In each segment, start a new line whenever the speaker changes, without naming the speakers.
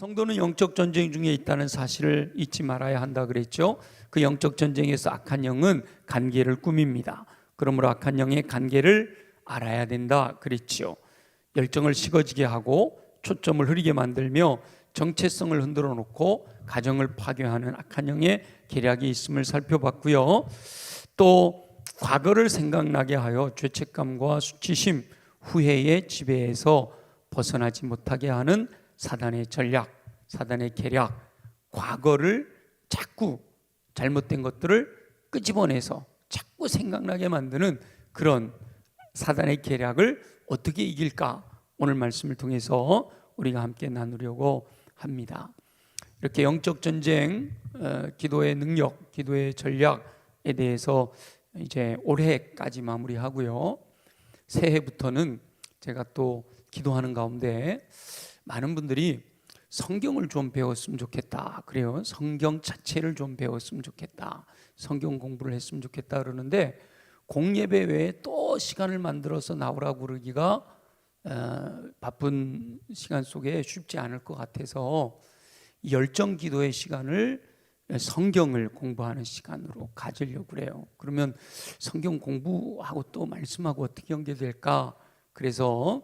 성도는 영적 전쟁 중에 있다는 사실을 잊지 말아야 한다 그랬죠. 그 영적 전쟁에서 악한 영은 간계를 꾸밉니다. 그러므로 악한 영의 간계를 알아야 된다 그랬지요. 열정을 식어지게 하고 초점을 흐리게 만들며 정체성을 흔들어 놓고 가정을 파괴하는 악한 영의 계략이 있음을 살펴봤고요. 또 과거를 생각나게 하여 죄책감과 수치심, 후회의 지배에서 벗어나지 못하게 하는 사단의 전략, 사단의 계략, 과거를 자꾸 잘못된 것들을 끄집어내서 자꾸 생각나게 만드는 그런 사단의 계략을 어떻게 이길까? 오늘 말씀을 통해서 우리가 함께 나누려고 합니다. 이렇게 영적 전쟁, 기도의 능력, 기도의 전략에 대해서 이제 올해까지 마무리하고요. 새해부터는 제가 또 기도하는 가운데 많은 분들이 성경을 좀 배웠으면 좋겠다 그래요. 성경 자체를 좀 배웠으면 좋겠다, 성경 공부를 했으면 좋겠다 그러는데 공예배 외에 또 시간을 만들어서 나오라고 그러기가 바쁜 시간 속에 쉽지 않을 것 같아서 열정 기도의 시간을 성경을 공부하는 시간으로 가지려고 그래요. 그러면 성경 공부하고 또 말씀하고 어떻게 연계될까? 그래서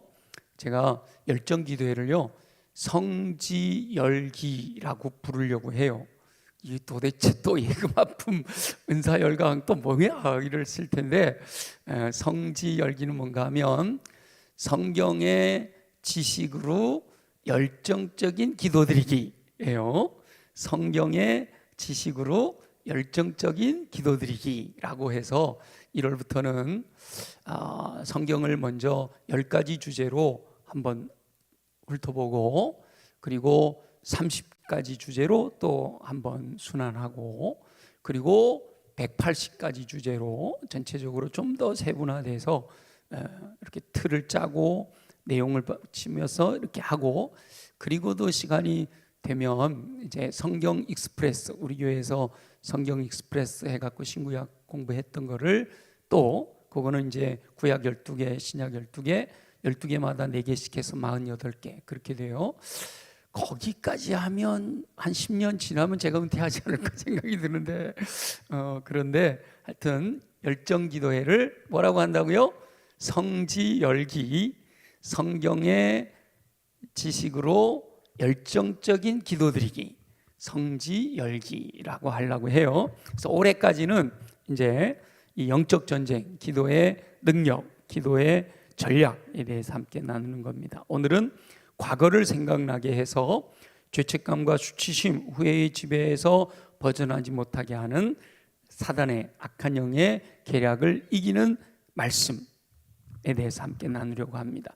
제가 열정 기도회를요 성지열기라고 부르려고 해요. 이 도대체 또 예금아픔 은사열강 또 뭐야 이랬을 텐데, 성지열기는 뭔가 하면 성경의 지식으로 열정적인 기도드리기예요. 성경의 지식으로 열정적인 기도드리기라고 해서 1월부터는 성경을 먼저 10가지 주제로 한번 훑어보고, 그리고 30가지 주제로 또 한번 순환하고, 그리고 180가지 주제로 전체적으로 좀 더 세분화돼서 이렇게 틀을 짜고 내용을 치면서 이렇게 하고, 그리고도 시간이 되면 이제 성경 익스프레스, 우리 교회에서 성경 익스프레스 해갖고 신구약 공부했던 거를 또 그거는 이제 구약 12개, 신약 12개, 12개마다 4개씩 해서 48개 그렇게 돼요. 거기까지 하면 한 10년 지나면 제가 은퇴하지 않을까 생각이 드는데, 그런데 하여튼 열정기도회를 뭐라고 한다고요? 성지열기, 성경의 지식으로 열정적인 기도드리기, 성지열기라고 하려고 해요. 그래서 올해까지는 이제 이 영적 전쟁, 기도의 능력, 기도의 전략에 대해서 함께 나누는 겁니다. 오늘은 과거를 생각나게 해서 죄책감과 수치심, 후회의 지배에서 벗어나지 못하게 하는 사단의 악한 영의 계략을 이기는 말씀에 대해서 함께 나누려고 합니다.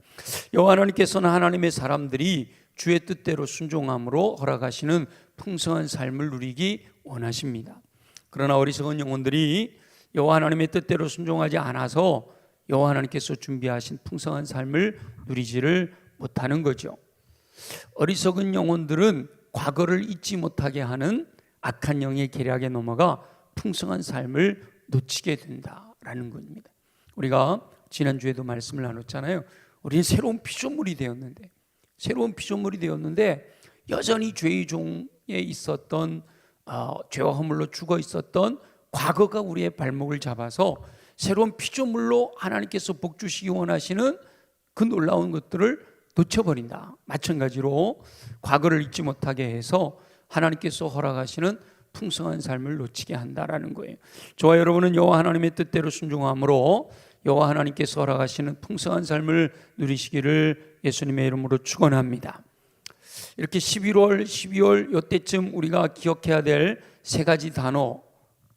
여호와 하나님께서는 하나님의 사람들이 주의 뜻대로 순종함으로 허락하시는 풍성한 삶을 누리기 원하십니다. 그러나 어리석은 영혼들이 여호와 하나님의 뜻대로 순종하지 않아서 여호와 하나님께서 준비하신 풍성한 삶을 누리지를 못하는 거죠. 어리석은 영혼들은 과거를 잊지 못하게 하는 악한 영의 계략에 넘어가 풍성한 삶을 놓치게 된다라는 겁니다. 우리가 지난주에도 말씀을 나눴잖아요. 우리는 새로운 피조물이 되었는데 여전히 죄의 종에 있었던 죄와 허물로 죽어 있었던 과거가 우리의 발목을 잡아서 새로운 피조물로 하나님께서 복 주시기 원하시는 그 놀라운 것들을 놓쳐버린다. 마찬가지로 과거를 잊지 못하게 해서 하나님께서 허락하시는 풍성한 삶을 놓치게 한다라는 거예요. 저와 여러분은 여호와 하나님의 뜻대로 순종함으로 여호와 하나님께서 허락하시는 풍성한 삶을 누리시기를 예수님의 이름으로 축원합니다. 이렇게 11월, 12월 이때쯤 우리가 기억해야 될 3가지 단어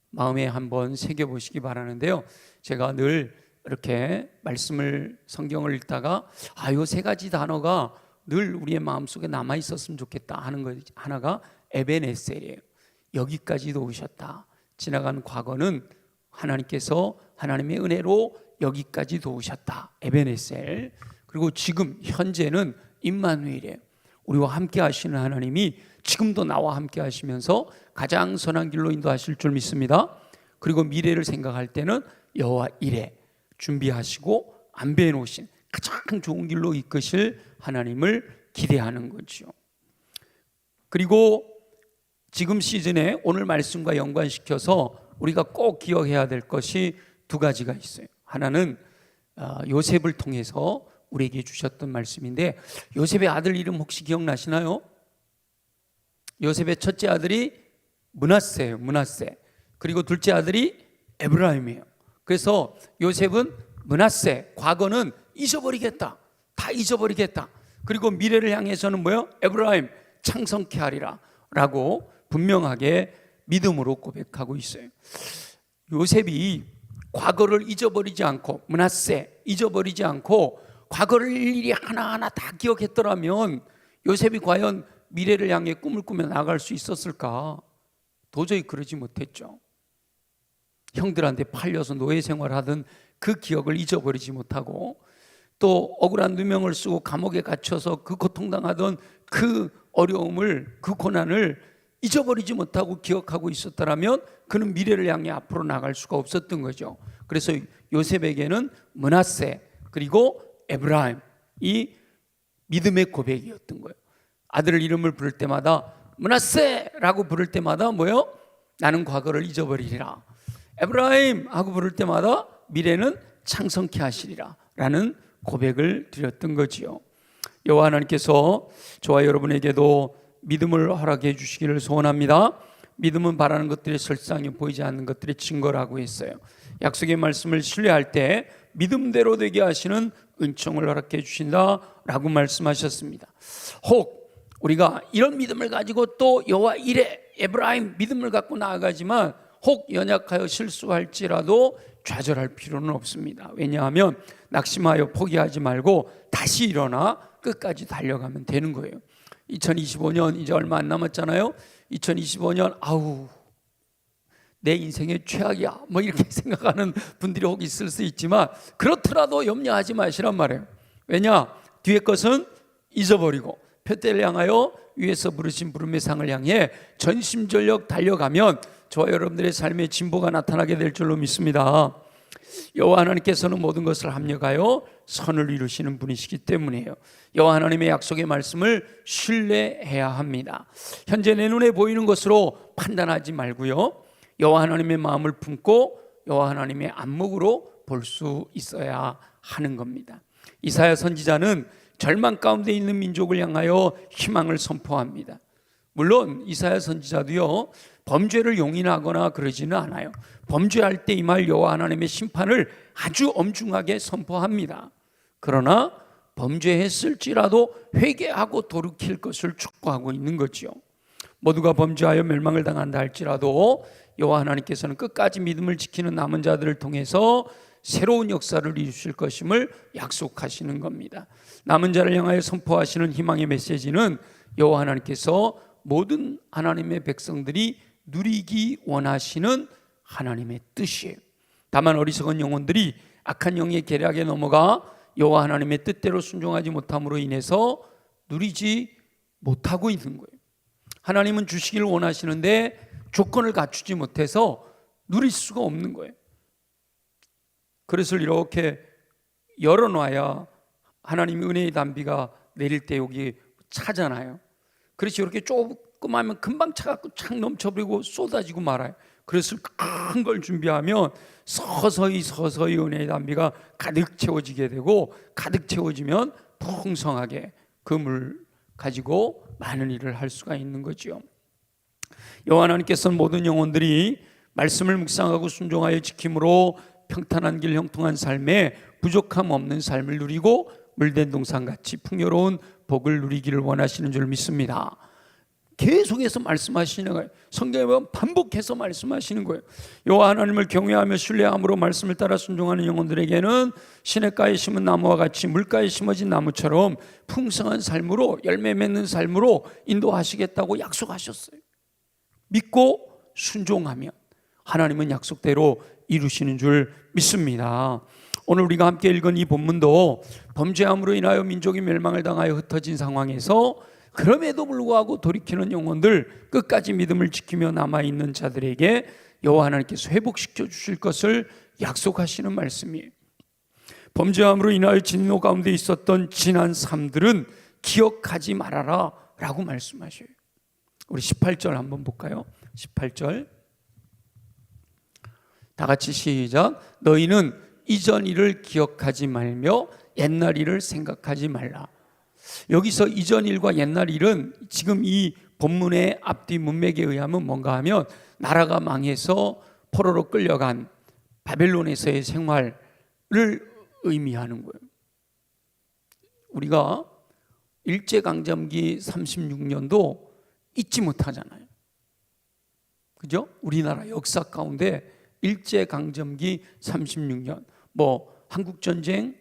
마음에 한번 새겨보시기 바라는데요. 제가 늘 이렇게 말씀을, 성경을 읽다가 이 3가지 단어가 늘 우리의 마음속에 남아있었으면 좋겠다 하는 것 하나가 에벤에셀이에요. 여기까지도 오셨다. 지나간 과거는 하나님께서 하나님의 은혜로 여기까지 도우셨다. 에벤에셀. 그리고 지금 현재는 임마누엘이에요. 우리와 함께 하시는 하나님이 지금도 나와 함께 하시면서 가장 선한 길로 인도하실 줄 믿습니다. 그리고 미래를 생각할 때는 여호와 이레, 준비하시고 안배해 놓으신 가장 좋은 길로 이끄실 하나님을 기대하는 거죠. 그리고 지금 시즌에 오늘 말씀과 연관시켜서 우리가 꼭 기억해야 될 것이 두 가지가 있어요. 하나는 요셉을 통해서 우리에게 주셨던 말씀인데, 요셉의 아들 이름 혹시 기억나시나요? 요셉의 첫째 아들이 므낫세예요. 므낫세. 그리고 둘째 아들이 에브라임이에요. 그래서 요셉은 므낫세, 과거는 잊어버리겠다, 다 잊어버리겠다. 그리고 미래를 향해서는 뭐예요? 에브라임, 창성케 하리라 라고 분명하게 믿음으로 고백하고 있어요. 요셉이 과거를 잊어버리지 않고, 므낫세 잊어버리지 않고 과거를 일일이 하나하나 다 기억했더라면 요셉이 과연 미래를 향해 꿈을 꾸며 나갈 수 있었을까? 도저히 그러지 못했죠. 형들한테 팔려서 노예 생활하던 그 기억을 잊어버리지 못하고, 또 억울한 누명을 쓰고 감옥에 갇혀서 그 고통당하던 그 어려움을, 그 고난을 잊어버리지 못하고 기억하고 있었다면 그는 미래를 향해 앞으로 나갈 수가 없었던 거죠. 그래서 요셉에게는 므낫세 그리고 에브라임, 이 믿음의 고백이었던 거예요. 아들 이름을 부를 때마다 므낫세라고 부를 때마다 뭐요? 나는 과거를 잊어버리리라. 에브라임 하고 부를 때마다 미래는 창성케 하시리라 라는 고백을 드렸던 거지요. 여호와 하나님께서 저와 여러분에게도 믿음을 허락해 주시기를 소원합니다. 믿음은 바라는 것들의 설상이 보이지 않는 것들의 증거라고 했어요. 약속의 말씀을 신뢰할 때 믿음대로 되게 하시는 은총을 허락해 주신다라고 말씀하셨습니다. 혹 우리가 이런 믿음을 가지고 또 여호와 이레 에브라임 믿음을 갖고 나아가지만 혹 연약하여 실수할지라도 좌절할 필요는 없습니다. 왜냐하면 낙심하여 포기하지 말고 다시 일어나 끝까지 달려가면 되는 거예요. 2025년 이제 얼마 안 남았잖아요. 2025년 아우 내 인생의 최악이야 뭐 이렇게 생각하는 분들이 혹 있을 수 있지만, 그렇더라도 염려하지 마시란 말이에요. 왜냐? 뒤의 것은 잊어버리고 표대를 향하여 위에서 부르신 부름의 상을 향해 전심전력 달려가면 저와 여러분들의 삶의 진보가 나타나게 될 줄로 믿습니다. 여호와 하나님께서는 모든 것을 합력하여 선을 이루시는 분이시기 때문이에요. 여호와 하나님의 약속의 말씀을 신뢰해야 합니다. 현재 내 눈에 보이는 것으로 판단하지 말고요, 여호와 하나님의 마음을 품고 여호와 하나님의 안목으로 볼 수 있어야 하는 겁니다. 이사야 선지자는 절망 가운데 있는 민족을 향하여 희망을 선포합니다. 물론 이사야 선지자도요 범죄를 용인하거나 그러지는 않아요. 범죄할 때 임할 여호와 하나님의 심판을 아주 엄중하게 선포합니다. 그러나 범죄했을지라도 회개하고 돌이킬 것을 촉구하고 있는 거죠. 모두가 범죄하여 멸망을 당한다 할지라도 여호와 하나님께서는 끝까지 믿음을 지키는 남은 자들을 통해서 새로운 역사를 이루실 것임을 약속하시는 겁니다. 남은 자를 향하여 선포하시는 희망의 메시지는 여호와 하나님께서 모든 하나님의 백성들이 누리기 원하시는 하나님의 뜻이에요. 다만 어리석은 영혼들이 악한 영의 계략에 넘어가 여호와 하나님의 뜻대로 순종하지 못함으로 인해서 누리지 못하고 있는 거예요. 하나님은 주시기를 원하시는데 조건을 갖추지 못해서 누릴 수가 없는 거예요. 그릇을 이렇게 열어놔야 하나님의 은혜의 단비가 내릴 때 여기 차잖아요. 그릇이 이렇게 조그마하면 금방 차갖고 착 넘쳐버리고 쏟아지고 말아요. 그릇을 큰 걸 준비하면 서서히 은혜의 단비가 가득 채워지게 되고, 가득 채워지면 풍성하게 그 물 가지고 많은 일을 할 수가 있는 거죠. 여호와 하나님께서는 모든 영혼들이 말씀을 묵상하고 순종하여 지킴으로 평탄한 길 형통한 삶에 부족함 없는 삶을 누리고 물된 동산같이 풍요로운 복을 누리기를 원하시는 줄 믿습니다. 계속해서 말씀하시는 거예요. 성경에 보면 반복해서 말씀하시는 거예요. 여호와 하나님을 경외하며 신뢰함으로 말씀을 따라 순종하는 영혼들에게는 시냇가에 심은 나무와 같이 물가에 심어진 나무처럼 풍성한 삶으로, 열매 맺는 삶으로 인도하시겠다고 약속하셨어요. 믿고 순종하면 하나님은 약속대로 이루시는 줄 믿습니다. 오늘 우리가 함께 읽은 이 본문도 범죄함으로 인하여 민족이 멸망을 당하여 흩어진 상황에서 그럼에도 불구하고 돌이키는 영혼들, 끝까지 믿음을 지키며 남아있는 자들에게 여호와 하나님께서 회복시켜 주실 것을 약속하시는 말씀이에요. 범죄함으로 인하여 진노 가운데 있었던 지난 삶들은 기억하지 말아라 라고 말씀하셔요. 우리 18절 한번 볼까요? 18절 다 같이 시작. 너희는 이전 일을 기억하지 말며 옛날 일을 생각하지 말라. 여기서 이전 일과 옛날 일은 지금 이 본문의 앞뒤 문맥에 의하면 뭔가 하면 나라가 망해서 포로로 끌려간 바벨론에서의 생활을 의미하는 거예요. 우리가 일제강점기 36년도 잊지 못하잖아요. 그죠? 우리나라 역사 가운데 일제강점기 36년, 한국전쟁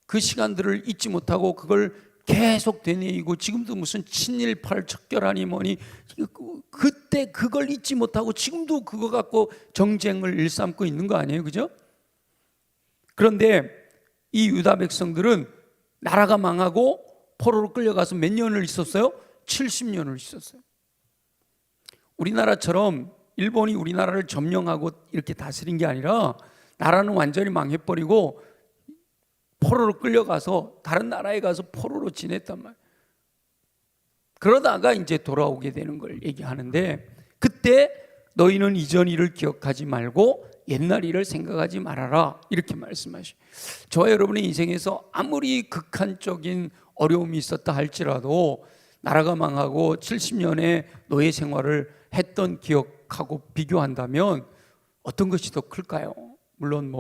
그 시간들을 잊지 못하고 그걸 계속 되뇌이고 지금도 무슨 친일파 척결하니 뭐니 그때 그걸 잊지 못하고 지금도 그거 갖고 정쟁을 일삼고 있는 거 아니에요? 그죠? 그런데 이 유다 백성들은 나라가 망하고 포로로 끌려가서 몇 년을 있었어요? 70년을 있었어요. 우리나라처럼 일본이 우리나라를 점령하고 이렇게 다스린 게 아니라 나라는 완전히 망해버리고 포로로 끌려가서 다른 나라에 가서 포로로 지냈단 말이에요. 그러다가 이제 돌아오게 되는 걸 얘기하는데 그때 너희는 이전 일을 기억하지 말고 옛날 일을 생각하지 말아라 이렇게 말씀하시죠. 저와 여러분의 인생에서 아무리 극한적인 어려움이 있었다 할지라도 나라가 망하고 70년의 노예 생활을 했던 기억하고 비교한다면 어떤 것이 더 클까요? 물론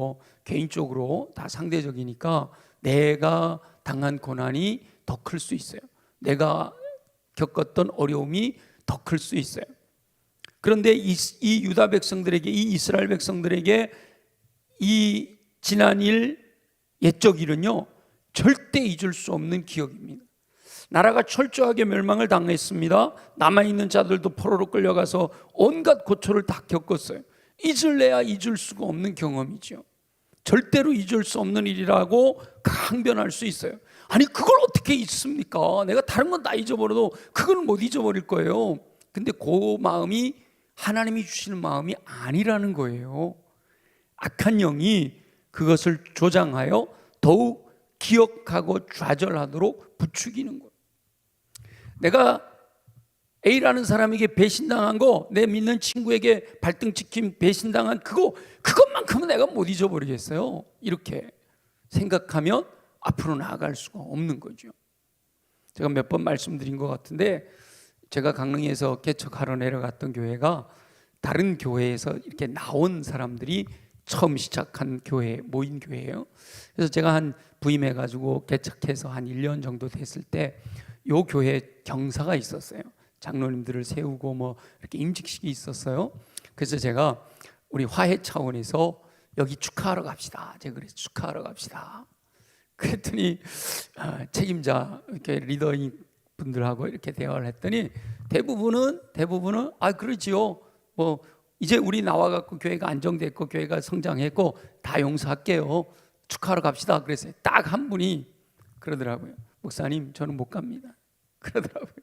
개인적으로 다 상대적이니까 내가 당한 고난이 더 클 수 있어요. 내가 겪었던 어려움이 더 클 수 있어요. 그런데 이 유다 백성들에게, 이 이스라엘 백성들에게 이 지난 일, 옛적 일은요 절대 잊을 수 없는 기억입니다. 나라가 철저하게 멸망을 당했습니다. 남아있는 자들도 포로로 끌려가서 온갖 고초를 다 겪었어요. 잊을래야 잊을 수가 없는 경험이죠. 절대로 잊을 수 없는 일이라고 강변할 수 있어요. 아니 그걸 어떻게 잊습니까? 내가 다른 건 다 잊어버려도 그걸 못 잊어버릴 거예요. 근데 그 마음이 하나님이 주시는 마음이 아니라는 거예요. 악한 영이 그것을 조장하여 더욱 기억하고 좌절하도록 부추기는 거예요. 내가 A라는 사람에게 배신당한 거, 내 믿는 친구에게 발등 찍힌 배신당한 그것만큼은 내가 못 잊어버리겠어요. 이렇게 생각하면 앞으로 나아갈 수가 없는 거죠. 제가 몇 번 말씀드린 것 같은데 제가 강릉에서 개척하러 내려갔던 교회가 다른 교회에서 이렇게 나온 사람들이 처음 시작한 교회, 모인 교회예요. 그래서 제가 한 부임해가지고 개척해서 한 1년 정도 됐을 때 요 교회 경사가 있었어요. 장로님들을 세우고 이렇게 임직식이 있었어요. 그래서 제가 우리 화해 차원에서 여기 축하하러 갑시다. 제가 그래서 축하하러 갑시다. 그랬더니 책임자 이렇게 리더인 분들하고 이렇게 대화를 했더니 대부분은 그러지요. 이제 우리 나와갖고 교회가 안정됐고 교회가 성장했고 다 용서할게요. 축하하러 갑시다. 그래서 딱 한 분이 그러더라고요. 목사님 저는 못 갑니다. 그러더라고요.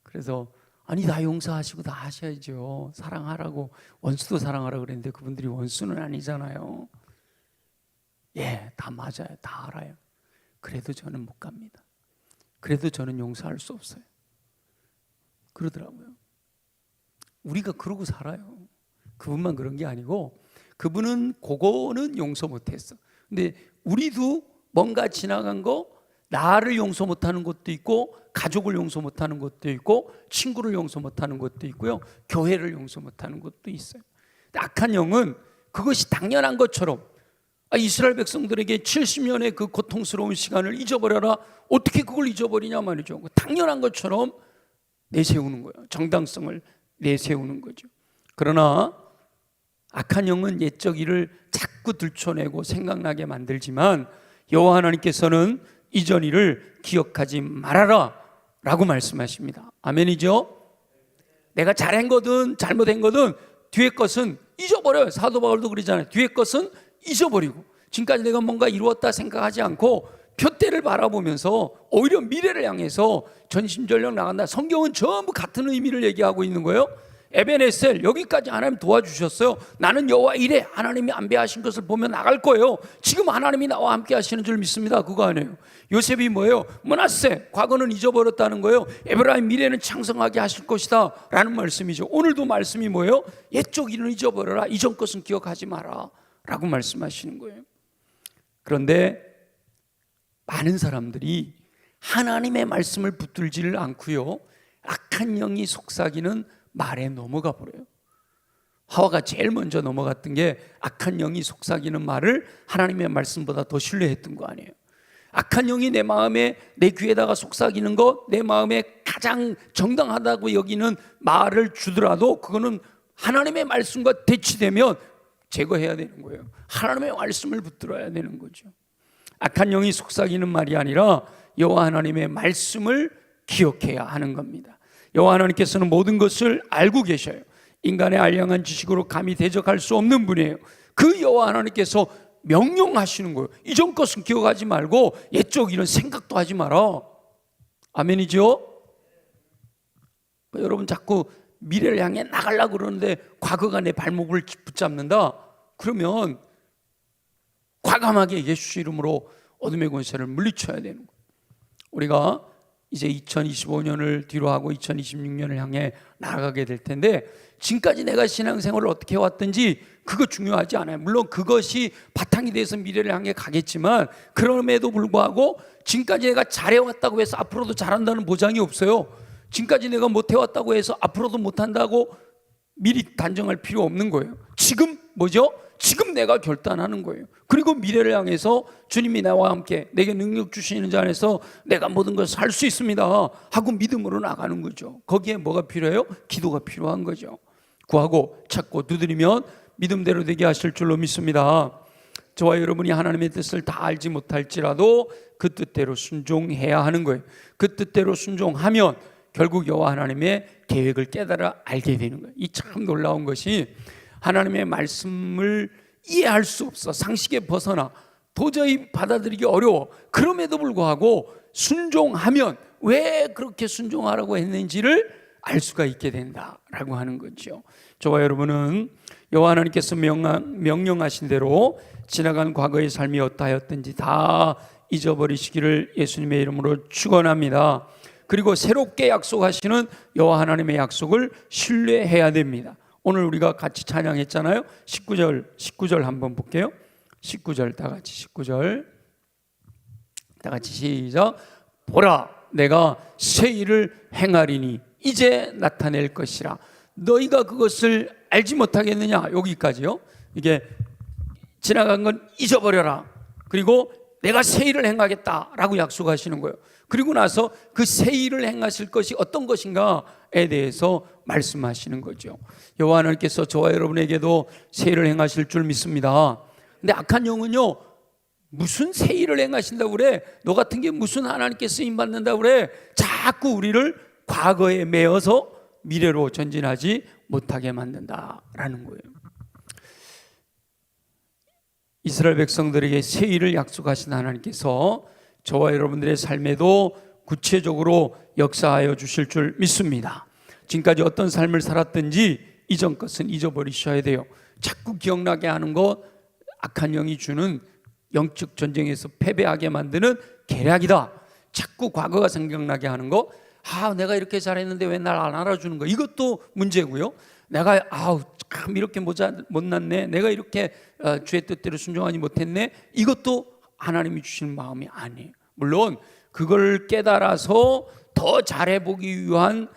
그래서 아니 다 용서하시고 다 하셔야죠. 사랑하라고 원수도 사랑하라고 그랬는데 그분들이 원수는 아니잖아요. 예, 다 맞아요. 다 알아요. 그래도 저는 못 갑니다. 그래도 저는 용서할 수 없어요. 그러더라고요. 우리가 그러고 살아요. 그분만 그런 게 아니고 그분은 그거는 용서 못했어. 근데 우리도 뭔가 지나간 거 나를 용서 못하는 것도 있고 가족을 용서 못하는 것도 있고 친구를 용서 못하는 것도 있고요. 교회를 용서 못하는 것도 있어요. 악한 영은 그것이 당연한 것처럼 이스라엘 백성들에게 70년의 그 고통스러운 시간을 잊어버려라. 어떻게 그걸 잊어버리냐 말이죠. 당연한 것처럼 내세우는 거예요. 정당성을 내세우는 거죠. 그러나 악한 영은 옛적 일을 자꾸 들춰내고 생각나게 만들지만 여호와 하나님께서는 이전 일을 기억하지 말아라 라고 말씀하십니다. 아멘이죠? 내가 잘한 거든 잘못한 거든 뒤의 것은 잊어버려요. 사도 바울도 그러잖아요. 뒤의 것은 잊어버리고 지금까지 내가 뭔가 이루었다 생각하지 않고 표대를 바라보면서 오히려 미래를 향해서 전심전력 나간다. 성경은 전부 같은 의미를 얘기하고 있는 거예요. 에베네셀, 여기까지 하나님 도와주셨어요. 나는 여호와 이래 하나님이 안배하신 것을 보며 나갈 거예요. 지금 하나님이 나와 함께 하시는 줄 믿습니다. 그거 아니에요. 요셉이 뭐예요? 므낫세, 과거는 잊어버렸다는 거예요. 에브라임, 미래는 창성하게 하실 것이다 라는 말씀이죠. 오늘도 말씀이 뭐예요? 옛적 일은 잊어버려라, 이전 것은 기억하지 마라 라고 말씀하시는 거예요. 그런데 많은 사람들이 하나님의 말씀을 붙들지를 않고요, 악한 영이 속삭이는 말에 넘어가 버려요. 하와가 제일 먼저 넘어갔던 게 악한 영이 속삭이는 말을 하나님의 말씀보다 더 신뢰했던 거 아니에요. 악한 영이 내 마음에, 내 귀에다가 속삭이는 거, 내 마음에 가장 정당하다고 여기는 말을 주더라도 그거는 하나님의 말씀과 대치되면 제거해야 되는 거예요. 하나님의 말씀을 붙들어야 되는 거죠. 악한 영이 속삭이는 말이 아니라 여호와 하나님의 말씀을 기억해야 하는 겁니다. 여호와 하나님께서는 모든 것을 알고 계셔요. 인간의 알량한 지식으로 감히 대적할 수 없는 분이에요. 그 여호와 하나님께서 명령하시는 거예요. 이전 것은 기억하지 말고 옛적 일은 생각도 하지 마라. 아멘이죠? 여러분 자꾸 미래를 향해 나가려고 그러는데 과거가 내 발목을 붙잡는다? 그러면 과감하게 예수 이름으로 어둠의 권세를 물리쳐야 되는 거예요. 우리가 이제 2025년을 뒤로 하고 2026년을 향해 나아가게 될 텐데, 지금까지 내가 신앙생활을 어떻게 해왔든지 그거 중요하지 않아요. 물론 그것이 바탕이 돼서 미래를 향해 가겠지만, 그럼에도 불구하고 지금까지 내가 잘해왔다고 해서 앞으로도 잘한다는 보장이 없어요. 지금까지 내가 못해왔다고 해서 앞으로도 못한다고 미리 단정할 필요 없는 거예요. 지금 뭐죠? 지금 내가 결단하는 거예요. 그리고 미래를 향해서 주님이 나와 함께 내게 능력 주시는 자 안에서 내가 모든 것을 할 수 있습니다 하고 믿음으로 나가는 거죠. 거기에 뭐가 필요해요? 기도가 필요한 거죠. 구하고 찾고 두드리면 믿음대로 되게 하실 줄로 믿습니다. 저와 여러분이 하나님의 뜻을 다 알지 못할지라도 그 뜻대로 순종해야 하는 거예요. 그 뜻대로 순종하면 결국 여호와 하나님의 계획을 깨달아 알게 되는 거예요. 이 참 놀라운 것이, 하나님의 말씀을 이해할 수 없어, 상식에 벗어나 도저히 받아들이기 어려워. 그럼에도 불구하고 순종하면 왜 그렇게 순종하라고 했는지를 알 수가 있게 된다라고 하는 거죠. 저와 여러분은 여호와 하나님께서 명령하신 대로 지나간 과거의 삶이 어떠하였든지 다 잊어버리시기를 예수님의 이름으로 축원합니다. 그리고 새롭게 약속하시는 여호와 하나님의 약속을 신뢰해야 됩니다. 오늘 우리가 같이 찬양했잖아요. 19절 한번 볼게요. 19절 다 같이, 19절 다 같이 시작. 보라, 내가 새 일을 행하리니 이제 나타낼 것이라. 너희가 그것을 알지 못하겠느냐? 여기까지요. 이게 지나간 건 잊어버려라. 그리고 내가 새 일을 행하겠다라고 약속하시는 거예요. 그리고 나서 그 새 일을 행하실 것이 어떤 것인가에 대해서 말씀하시는 거죠. 여호와 하나님께서 저와 여러분에게도 새 일을 행하실 줄 믿습니다. 근데 악한 영은요, 무슨 새 일을 행하신다고 그래? 너 같은 게 무슨 하나님께 쓰임 받는다고 그래? 자꾸 우리를 과거에 매어서 미래로 전진하지 못하게 만든다라는 거예요. 이스라엘 백성들에게 새 일을 약속하신 하나님께서 저와 여러분들의 삶에도 구체적으로 역사하여 주실 줄 믿습니다. 지금까지 어떤 삶을 살았든지 이전 것은 잊어버리셔야 돼요. 자꾸 기억나게 하는 것, 악한 영이 주는 영적 전쟁에서 패배하게 만드는 계략이다. 자꾸 과거가 생각나게 하는 것, 내가 이렇게 잘했는데 왜 날 안 알아주는 거, 이것도 문제고요. 내가 참 이렇게 못났네, 내가 이렇게 주의 뜻대로 순종하지 못했네, 이것도 하나님이 주시는 마음이 아니에요. 물론 그걸 깨달아서 더 잘해보기 위한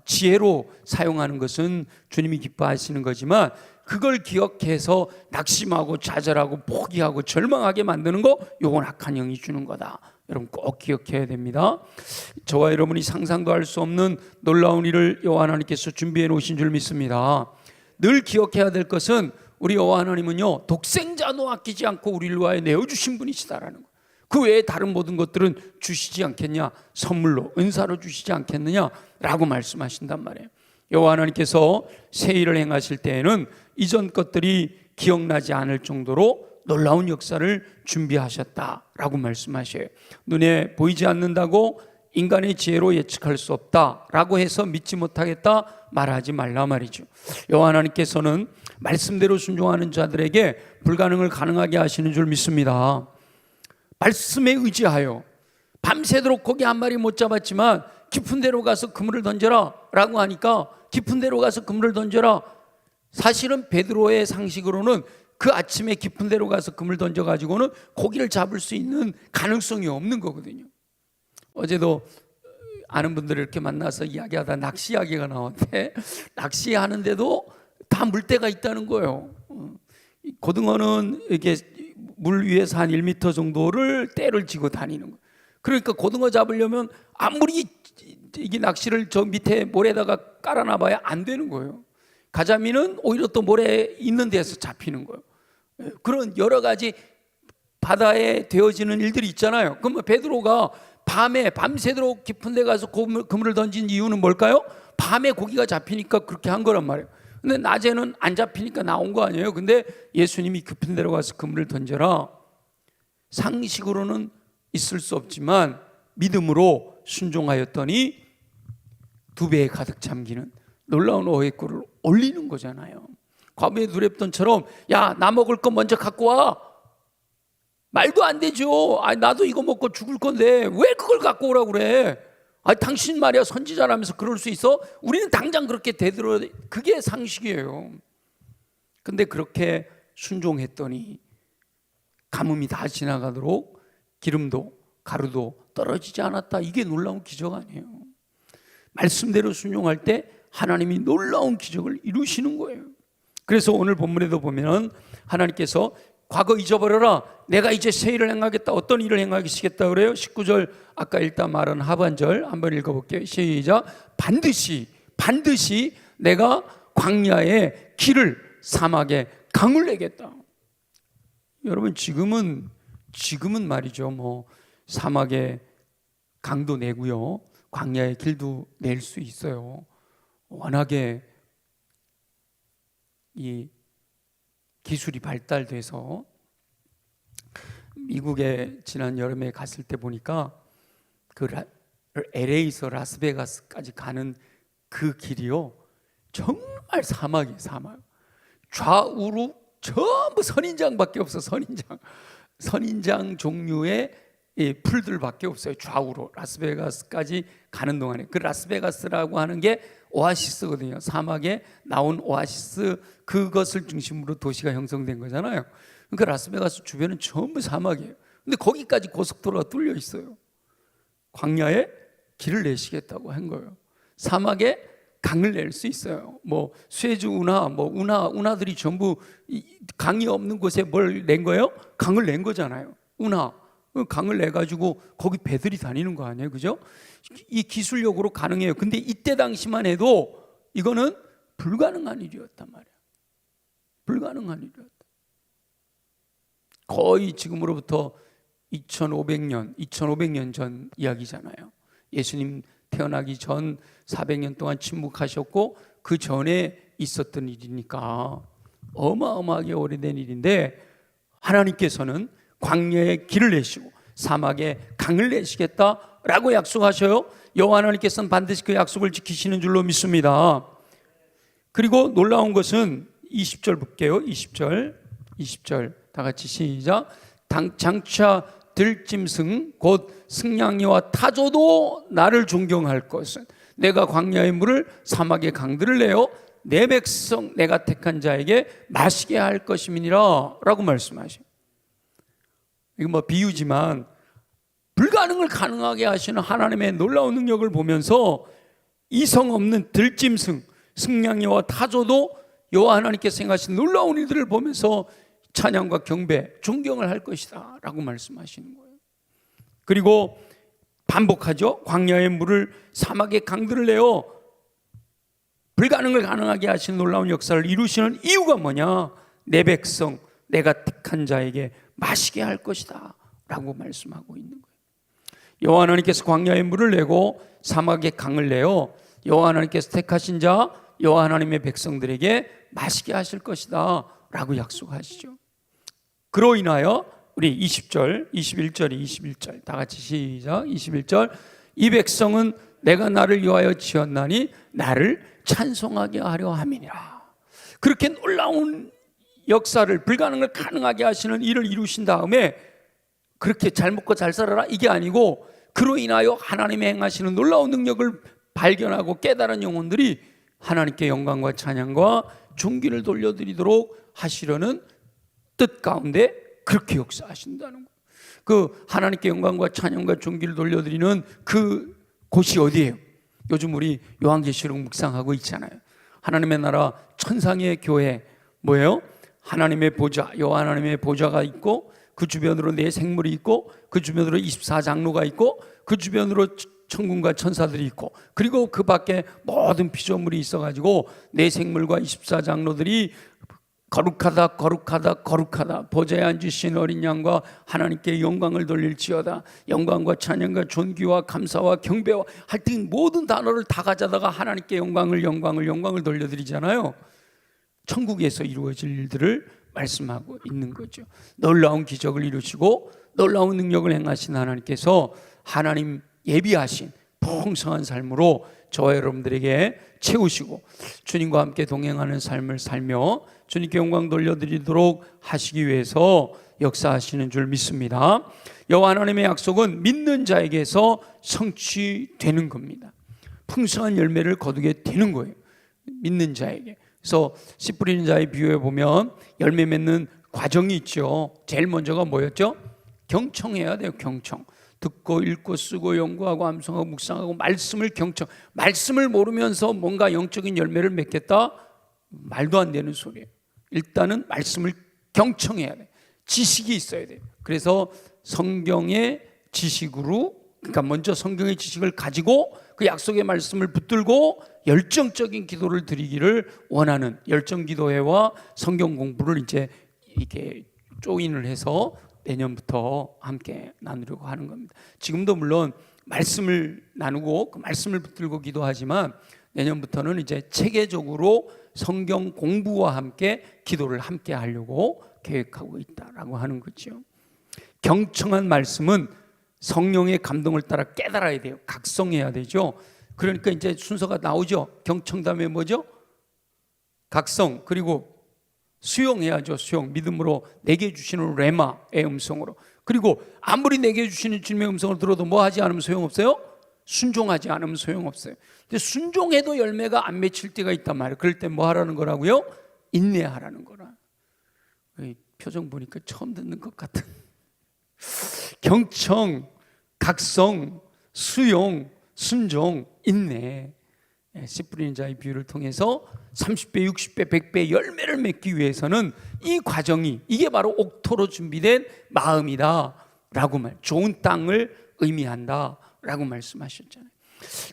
지혜로 사용하는 것은 주님이 기뻐하시는 거지만, 그걸 기억해서 낙심하고 좌절하고 포기하고 절망하게 만드는 거, 요건 악한 영이 주는 거다. 여러분 꼭 기억해야 됩니다. 저와 여러분이 상상도 할 수 없는 놀라운 일을 여호와 하나님께서 준비해 놓으신 줄 믿습니다. 늘 기억해야 될 것은, 우리 여호와 하나님은요, 독생자도 아끼지 않고 우리를 위하여 내어주신 분이시다라는 거. 그 외에 다른 모든 것들은 주시지 않겠냐, 선물로 은사로 주시지 않겠느냐라고 말씀하신단 말이에요. 여호와 하나님께서 새 일을 행하실 때에는 이전 것들이 기억나지 않을 정도로 놀라운 역사를 준비하셨다라고 말씀하셔요. 눈에 보이지 않는다고 인간의 지혜로 예측할 수 없다라고 해서 믿지 못하겠다 말하지 말라 말이죠. 여호와 하나님께서는 말씀대로 순종하는 자들에게 불가능을 가능하게 하시는 줄 믿습니다. 말씀에 의지하여 밤새도록 고기 한 마리 못 잡았지만 깊은 데로 가서 그물을 던져라 라고 하니까 깊은 데로 가서 그물을 던져라. 사실은 베드로의 상식으로는 그 아침에 깊은 데로 가서 그물 던져가지고는 고기를 잡을 수 있는 가능성이 없는 거거든요. 어제도 아는 분들을 이렇게 만나서 이야기하다 낚시 이야기가 나왔는데, 낚시하는데도 다 물때가 있다는 거예요. 고등어는 이게 물 위에서 한 1m 정도를 떼를 지고 다니는 거예요. 그러니까 고등어 잡으려면 아무리 이게 낚시를 저 밑에 모래에다가 깔아놔봐야 안 되는 거예요. 가자미는 오히려 또 모래 있는 데서 잡히는 거예요. 그런 여러 가지 바다에 되어지는 일들이 있잖아요. 그럼 베드로가 밤에 밤새도록 깊은 데 가서 그물을 던진 이유는 뭘까요? 밤에 고기가 잡히니까 그렇게 한 거란 말이에요. 근데 낮에는 안 잡히니까 나온 거 아니에요. 근데 예수님이 깊은 데로 가서 그물을 던져라. 상식으로는 있을 수 없지만 믿음으로 순종하였더니 2배에 가득 잠기는 놀라운 어의 꼴을 올리는 거잖아요. 과부의 두렙돈처럼 야, 나 먹을 거 먼저 갖고 와. 말도 안 되죠. 나도 이거 먹고 죽을 건데 왜 그걸 갖고 오라고 그래? 당신 말이야 선지자라면서 그럴 수 있어? 우리는 당장 그렇게 되들어. 그게 상식이에요. 근데 그렇게 순종했더니 가뭄이 다 지나가도록 기름도 가루도 떨어지지 않았다. 이게 놀라운 기적 아니에요? 말씀대로 순종할 때 하나님이 놀라운 기적을 이루시는 거예요. 그래서 오늘 본문에도 보면 하나님께서 과거 잊어버려라. 내가 이제 새 일을 행하겠다. 어떤 일을 행하시겠다 그래요? 19절 아까 일단 말한 하반절 한번 읽어볼게요. 시작. 반드시 내가 광야에 길을 사막에 강을 내겠다. 여러분 지금은 말이죠. 뭐 사막에 강도 내고요. 광야에 길도 낼 수 있어요. 워낙에 이 기술이 발달돼서 미국에 지난 여름에 갔을 때 보니까 그 LA에서 라스베가스까지 가는 그 길이요 정말 사막이에요. 사막. 좌우로 전부 선인장밖에 없어. 선인장 종류의 풀들밖에 없어요. 좌우로 라스베가스까지 가는 동안에. 그 라스베가스라고 하는 게 오아시스거든요. 사막에 나온 오아시스, 그것을 중심으로 도시가 형성된 거잖아요. 그러니까 라스베가스 주변은 전부 사막이에요. 근데 거기까지 고속도로가 뚫려 있어요. 광야에 길을 내시겠다고 한 거예요. 사막에 강을 낼 수 있어요. 뭐 수에즈 운하, 운하들이 전부 강이 없는 곳에 뭘 낸 거예요? 강을 낸 거잖아요. 운하. 강을 내 가지고 거기 배들이 다니는 거 아니에요, 그죠? 이 기술력으로 가능해요. 근데 이때 당시만 해도 이거는 불가능한 일이었단 말이에요. 불가능한 일이었다. 거의 지금으로부터 2500년 전 이야기잖아요. 예수님 태어나기 전 400년 동안 침묵하셨고 그 전에 있었던 일이니까 어마어마하게 오래된 일인데 하나님께서는 광야에 길을 내시고 사막에 강을 내시겠다라고 약속하셔요. 여호와 하나님께서는 반드시 그 약속을 지키시는 줄로 믿습니다. 그리고 놀라운 것은 20절 볼게요. 20절 다 같이 시작. 장차 들짐승 곧 승냥이와 타조도 나를 존경할 것은 내가 광야의 물을 사막의 강들을 내어 내 백성 내가 택한 자에게 마시게 할 것임이니라 라고 말씀하셔요. 이거 뭐 비유지만 불가능을 가능하게 하시는 하나님의 놀라운 능력을 보면서 이성 없는 들짐승, 승냥이와 타조도 여호와 하나님께서 행하신 놀라운 일들을 보면서 찬양과 경배, 존경을 할 것이다 라고 말씀하시는 거예요. 그리고 반복하죠. 광야의 물을 사막의 강들을 내어 불가능을 가능하게 하시는 놀라운 역사를 이루시는 이유가 뭐냐? 내 백성, 내가 택한 자에게 마시게 할 것이다 라고 말씀하고 있는 거예요. 여호와 하나님께서 광야의 물을 내고 사막의 강을 내어 여호와 하나님께서 택하신 자 여호와 하나님의 백성들에게 마시게 하실 것이다 라고 약속하시죠. 그로 인하여 우리 20절, 21절 다 같이 시작. 21절 이 백성은 내가 나를 위하여 지었나니 나를 찬송하게 하려 함이니라. 그렇게 놀라운 역사를, 불가능을 가능하게 하시는 일을 이루신 다음에 그렇게 잘 먹고 잘 살아라 이게 아니고, 그로 인하여 하나님의 행하시는 놀라운 능력을 발견하고 깨달은 영혼들이 하나님께 영광과 찬양과 존귀를 돌려드리도록 하시려는 뜻 가운데 그렇게 역사하신다는 거예요. 그 하나님께 영광과 찬양과 존귀를 돌려드리는 그 곳이 어디예요? 요즘 우리 요한계시록 묵상하고 있잖아요. 하나님의 나라 천상의 교회 뭐예요? 하나님의 보좌, 여호와 하나님의 보좌가 있고, 그 주변으로 네 생물이 있고, 그 주변으로 24장로가 있고, 그 주변으로 천군과 천사들이 있고, 그리고 그 밖에 모든 피조물이 있어가지고 네 생물과 24장로들이 거룩하다 거룩하다 거룩하다, 보좌에 앉으신 어린 양과 하나님께 영광을 돌릴지어다, 영광과 찬양과 존귀와 감사와 경배와 하여튼 모든 단어를 다 가져다가 하나님께 영광을 돌려드리잖아요. 천국에서 이루어질 일들을 말씀하고 있는 거죠. 놀라운 기적을 이루시고 놀라운 능력을 행하신 하나님께서 하나님 예비하신 풍성한 삶으로 저와 여러분들에게 채우시고 주님과 함께 동행하는 삶을 살며 주님께 영광 돌려드리도록 하시기 위해서 역사하시는 줄 믿습니다. 여호와 하나님의 약속은 믿는 자에게서 성취되는 겁니다. 풍성한 열매를 거두게 되는 거예요, 믿는 자에게. 그래서 씨 뿌리는 자의 비유에 보면 열매 맺는 과정이 있죠. 제일 먼저가 뭐였죠? 경청해야 돼요. 경청. 듣고 읽고 쓰고 연구하고 암송하고 묵상하고 말씀을 경청. 말씀을 모르면서 뭔가 영적인 열매를 맺겠다? 말도 안 되는 소리예요. 일단은 말씀을 경청해야 돼. 지식이 있어야 돼요. 그래서 성경의 지식으로, 그러니까 먼저 성경의 지식을 가지고 그 약속의 말씀을 붙들고 열정적인 기도를 드리기를 원하는 열정기도회와 성경 공부를 이제 이렇게 조인을 해서 내년부터 함께 나누려고 하는 겁니다. 지금도 물론 말씀을 나누고 그 말씀을 붙들고 기도하지만 내년부터는 이제 체계적으로 성경 공부와 함께 기도를 함께 하려고 계획하고 있다라고 하는 거죠. 경청한 말씀은 성령의 감동을 따라 깨달아야 돼요. 각성해야 되죠. 그러니까 이제 순서가 나오죠. 경청 다음에 뭐죠? 각성, 그리고 수용해야죠. 수용. 믿음으로 내게 주시는 레마의 음성으로. 그리고 아무리 내게 주시는 주님의 음성을 들어도 뭐 하지 않으면 소용없어요? 순종하지 않으면 소용없어요. 근데 순종해도 열매가 안 맺힐 때가 있단 말이에요. 그럴 때 뭐 하라는 거라고요? 인내하라는 거라. 표정 보니까 처음 듣는 것 같은. 경청, 각성, 수용, 순종, 인내. 씨 뿌리는 자의 비유를 통해서 30배, 60배, 100배 열매를 맺기 위해서는 이 과정이, 이게 바로 옥토로 준비된 마음이다 라고 좋은 땅을 의미한다 라고 말씀하셨잖아요.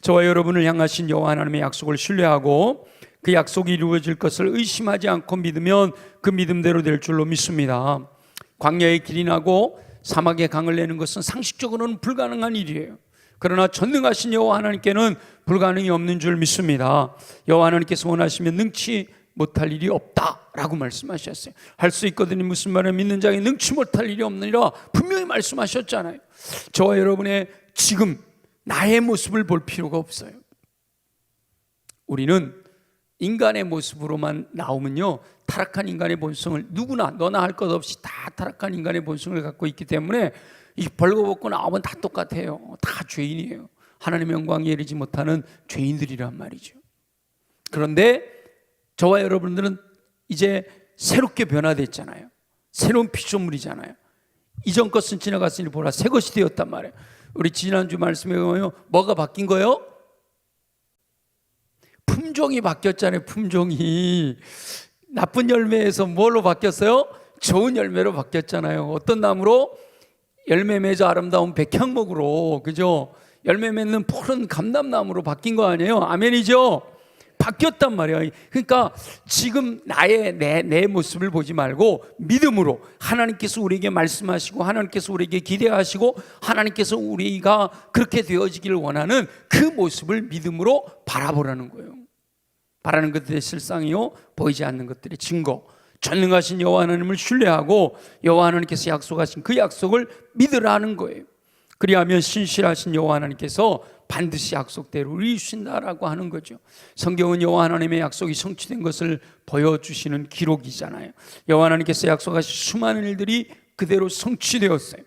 저와 여러분을 향하신 여호와 하나님의 약속을 신뢰하고 그 약속이 이루어질 것을 의심하지 않고 믿으면 그 믿음대로 될 줄로 믿습니다. 광야의 길이 나고 사막의 강을 내는 것은 상식적으로는 불가능한 일이에요. 그러나 전능하신 여호와 하나님께는 불가능이 없는 줄 믿습니다. 여호와 하나님께서 원하시면 능치 못할 일이 없다라고 말씀하셨어요. 할 수 있거든요. 무슨 말이에요? 믿는 자에게 능치 못할 일이 없느니라 분명히 말씀하셨잖아요. 저와 여러분의 지금 나의 모습을 볼 필요가 없어요. 우리는 인간의 모습으로만 나오면요, 타락한 인간의 본성을, 누구나 너나 할 것 없이 다 타락한 인간의 본성을 갖고 있기 때문에 이 벌거벗고 나오면 다 똑같아요. 다 죄인이에요. 하나님의 영광에 이르지 못하는 죄인들이란 말이죠. 그런데 저와 여러분들은 이제 새롭게 변화됐잖아요. 새로운 피조물이잖아요. 이전 것은 지나갔으니 보라 새 것이 되었단 말이에요. 우리 지난주 말씀에 보면 뭐가 바뀐 거예요? 품종이 바뀌었잖아요. 품종이 나쁜 열매에서 뭘로 바뀌었어요? 좋은 열매로 바뀌었잖아요. 어떤 나무로? 열매 맺어 아름다운 백향목으로, 그죠? 열매 맺는 푸른 감람나무로 바뀐 거 아니에요? 아멘이죠? 바뀌었단 말이에요. 그러니까 지금 내 모습을 보지 말고 믿음으로 하나님께서 우리에게 말씀하시고 하나님께서 우리에게 기대하시고 하나님께서 우리가 그렇게 되어지기를 원하는 그 모습을 믿음으로 바라보라는 거예요. 바라는 것들의 실상이요, 보이지 않는 것들의 증거. 전능하신 여호와 하나님을 신뢰하고 여호와 하나님께서 약속하신 그 약속을 믿으라는 거예요. 그리하면 신실하신 여호와 하나님께서 반드시 약속대로 이루신다라고 하는 거죠. 성경은 여호와 하나님의 약속이 성취된 것을 보여주시는 기록이잖아요. 여호와 하나님께서 약속하신 수많은 일들이 그대로 성취되었어요.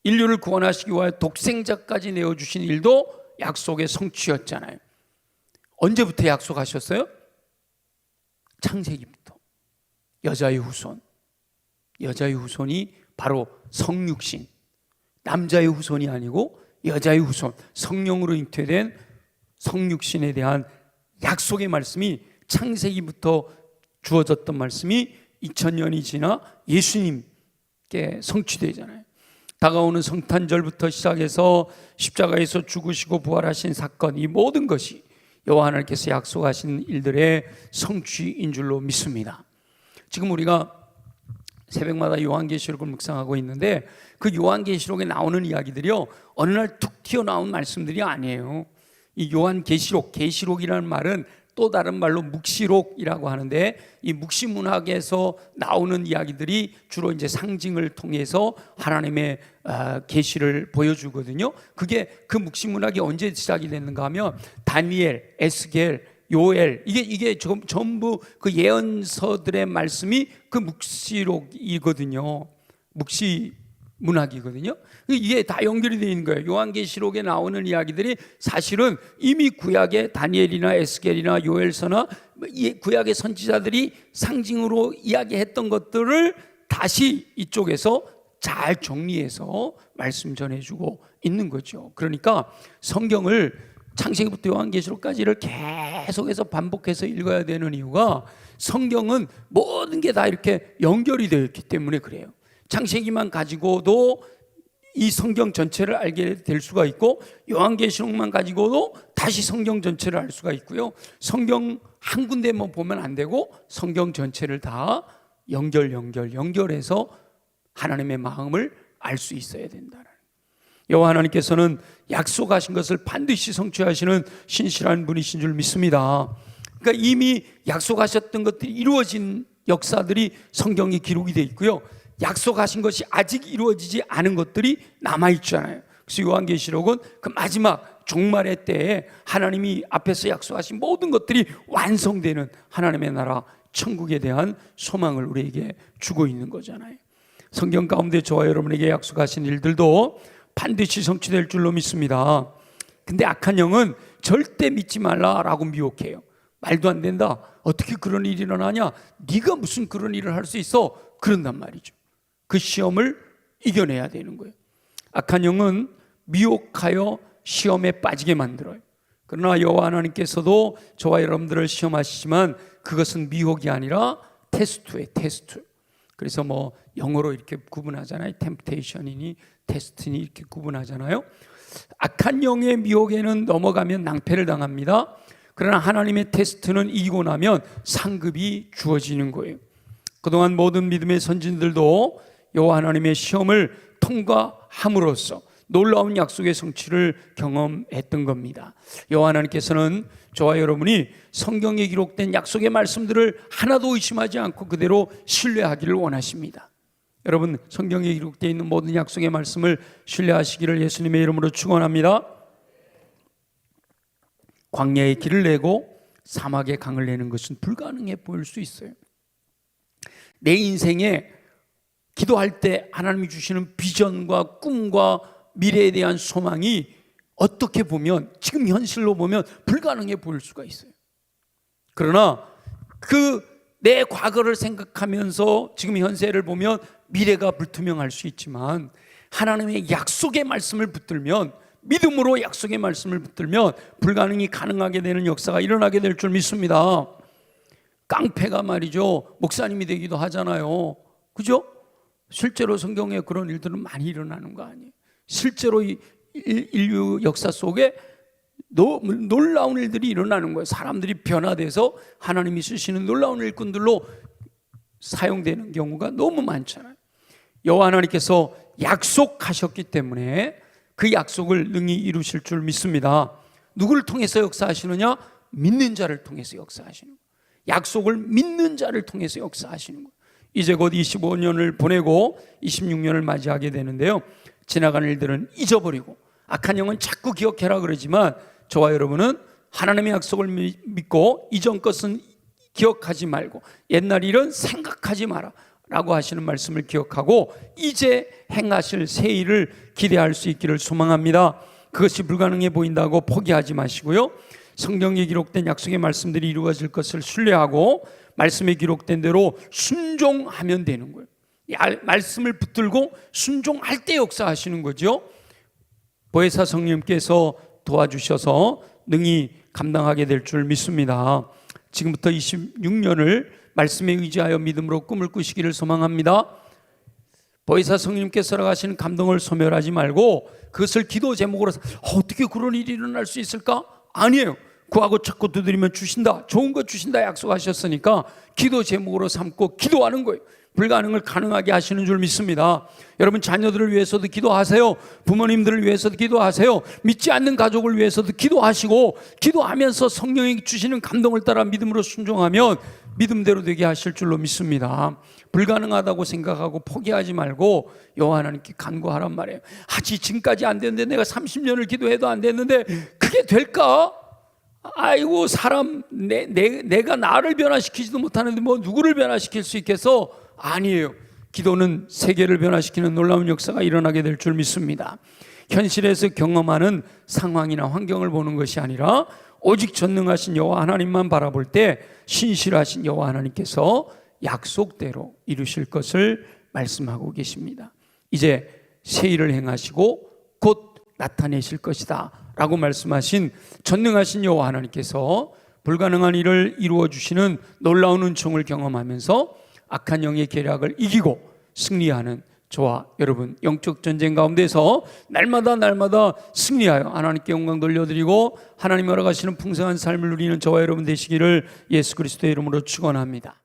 인류를 구원하시기 위하여 독생자까지 내어주신 일도 약속의 성취였잖아요. 언제부터 약속하셨어요? 창세기부터. 여자의 후손, 여자의 후손이 바로 성육신, 남자의 후손이 아니고 여자의 후손, 성령으로 잉태된 성육신에 대한 약속의 말씀이 창세기부터 주어졌던 말씀이 2000년이 지나 예수님께 성취되잖아요. 다가오는 성탄절부터 시작해서 십자가에서 죽으시고 부활하신 사건, 이 모든 것이 여호와 하나님께서 약속하신 일들의 성취인 줄로 믿습니다. 지금 우리가 새벽마다 요한계시록을 묵상하고 있는데 그 요한계시록에 나오는 이야기들이요, 어느 날 툭 튀어나온 말씀들이 아니에요. 이 요한계시록, 계시록이라는 말은 또 다른 말로 묵시록이라고 하는데, 이 묵시문학에서 나오는 이야기들이 주로 이제 상징을 통해서 하나님의 계시를 보여주거든요. 그게 그 묵시문학이 언제 시작이 됐는가 하면 다니엘, 에스겔, 요엘, 이게 전부 그 예언서들의 말씀이 그 묵시록이거든요. 묵시문학이거든요. 이게 다 연결이 되어 있는 거예요. 요한계시록에 나오는 이야기들이 사실은 이미 구약의 다니엘이나 에스겔이나 요엘서나 구약의 선지자들이 상징으로 이야기했던 것들을 다시 이쪽에서 잘 정리해서 말씀 전해주고 있는 거죠. 그러니까 성경을 창세기부터 요한계시록까지를 계속해서 반복해서 읽어야 되는 이유가, 성경은 모든 게 다 이렇게 연결이 되어 있기 때문에 그래요. 창세기만 가지고도 이 성경 전체를 알게 될 수가 있고, 요한계시록만 가지고도 다시 성경 전체를 알 수가 있고요. 성경 한 군데만 보면 안 되고 성경 전체를 다 연결해서 하나님의 마음을 알 수 있어야 된다. 여호와 하나님께서는 약속하신 것을 반드시 성취하시는 신실한 분이신 줄 믿습니다. 그러니까 이미 약속하셨던 것들이 이루어진 역사들이 성경에 기록이 되어 있고요, 약속하신 것이 아직 이루어지지 않은 것들이 남아있잖아요. 그래서 요한계시록은 그 마지막 종말의 때에 하나님이 앞에서 약속하신 모든 것들이 완성되는 하나님의 나라 천국에 대한 소망을 우리에게 주고 있는 거잖아요. 성경 가운데 저와 여러분에게 약속하신 일들도 반드시 성취될 줄로 믿습니다. 근데 악한 영은 절대 믿지 말라라고 미혹해요. 말도 안 된다, 어떻게 그런 일이 일어나냐, 네가 무슨 그런 일을 할 수 있어, 그런단 말이죠. 그 시험을 이겨내야 되는 거예요. 악한 영은 미혹하여 시험에 빠지게 만들어요. 그러나 여호와 하나님께서도 저와 여러분들을 시험하시지만 그것은 미혹이 아니라 테스트예요. 테스트. 그래서 뭐 영어로 이렇게 구분하잖아요. 템프테이션이니 테스트니 이렇게 구분하잖아요. 악한 영의 미혹에는 넘어가면 낭패를 당합니다. 그러나 하나님의 테스트는 이기고 나면 상급이 주어지는 거예요. 그동안 모든 믿음의 선진들도 여호와 하나님의 시험을 통과함으로써 놀라운 약속의 성취를 경험했던 겁니다. 여호와 하나님께서는 저와 여러분이 성경에 기록된 약속의 말씀들을 하나도 의심하지 않고 그대로 신뢰하기를 원하십니다. 여러분, 성경에 기록되어 있는 모든 약속의 말씀을 신뢰하시기를 예수님의 이름으로 축원합니다. 광야에 길을 내고 사막에 강을 내는 것은 불가능해 보일 수 있어요. 내 인생에 기도할 때 하나님이 주시는 비전과 꿈과 미래에 대한 소망이 어떻게 보면 지금 현실로 보면 불가능해 보일 수가 있어요. 그러나 그 내 과거를 생각하면서 지금 현세를 보면 미래가 불투명할 수 있지만 하나님의 약속의 말씀을 붙들면, 믿음으로 약속의 말씀을 붙들면 불가능이 가능하게 되는 역사가 일어나게 될 줄 믿습니다. 깡패가 말이죠, 목사님이 되기도 하잖아요. 그죠? 실제로 성경에 그런 일들은 많이 일어나는 거 아니에요. 실제로 이 인류 역사 속에 놀라운 일들이 일어나는 거예요. 사람들이 변화돼서 하나님이 쓰시는 놀라운 일꾼들로 사용되는 경우가 너무 많잖아요. 여호와 하나님께서 약속하셨기 때문에 그 약속을 능히 이루실 줄 믿습니다. 누구를 통해서 역사하시느냐? 믿는 자를 통해서 역사하시는 거예요. 약속을 믿는 자를 통해서 역사하시는 거예요. 이제 곧 25년을 보내고 26년을 맞이하게 되는데요, 지나간 일들은 잊어버리고 악한 영은 자꾸 기억해라 그러지만 저와 여러분은 하나님의 약속을 믿고 이전 것은 기억하지 말고 옛날 일은 생각하지 마라 라고 하시는 말씀을 기억하고 이제 행하실 새 일을 기대할 수 있기를 소망합니다. 그것이 불가능해 보인다고 포기하지 마시고요, 성경에 기록된 약속의 말씀들이 이루어질 것을 신뢰하고 말씀에 기록된 대로 순종하면 되는 거예요. 이 말씀을 붙들고 순종할 때 역사하시는 거죠. 보혜사 성령님께서 도와주셔서 능히 감당하게 될 줄 믿습니다. 지금부터 26년을 말씀에 의지하여 믿음으로 꿈을 꾸시기를 소망합니다. 보혜사 성령님께서 허락하시는 감동을 소멸하지 말고 그것을 기도 제목으로 어떻게 그런 일이 일어날 수 있을까? 아니에요. 구하고 찾고 두드리면 주신다, 좋은 거 주신다 약속하셨으니까 기도 제목으로 삼고 기도하는 거예요. 불가능을 가능하게 하시는 줄 믿습니다. 여러분 자녀들을 위해서도 기도하세요. 부모님들을 위해서도 기도하세요. 믿지 않는 가족을 위해서도 기도하시고 기도하면서 성령이 주시는 감동을 따라 믿음으로 순종하면 믿음대로 되게 하실 줄로 믿습니다. 불가능하다고 생각하고 포기하지 말고 여호와 하나님께 간구하란 말이에요. 지금까지 안 됐는데 내가 30년을 기도해도 안 됐는데 그게 될까? 아이고 사람 내가 나를 변화시키지도 못하는데 뭐 누구를 변화시킬 수 있겠어? 아니에요. 기도는 세계를 변화시키는 놀라운 역사가 일어나게 될 줄 믿습니다. 현실에서 경험하는 상황이나 환경을 보는 것이 아니라 오직 전능하신 여호와 하나님만 바라볼 때 신실하신 여호와 하나님께서 약속대로 이루실 것을 말씀하고 계십니다. 이제 새 일을 행하시고 곧 나타내실 것이다 라고 말씀하신 전능하신 여호와 하나님께서 불가능한 일을 이루어 주시는 놀라운 은총을 경험하면서 악한 영의 계략을 이기고 승리하는 저와 여러분 영적 전쟁 가운데서 날마다 승리하여 하나님께 영광 돌려드리고 하나님 허락하시는 풍성한 삶을 누리는 저와 여러분 되시기를 예수 그리스도의 이름으로 축원합니다.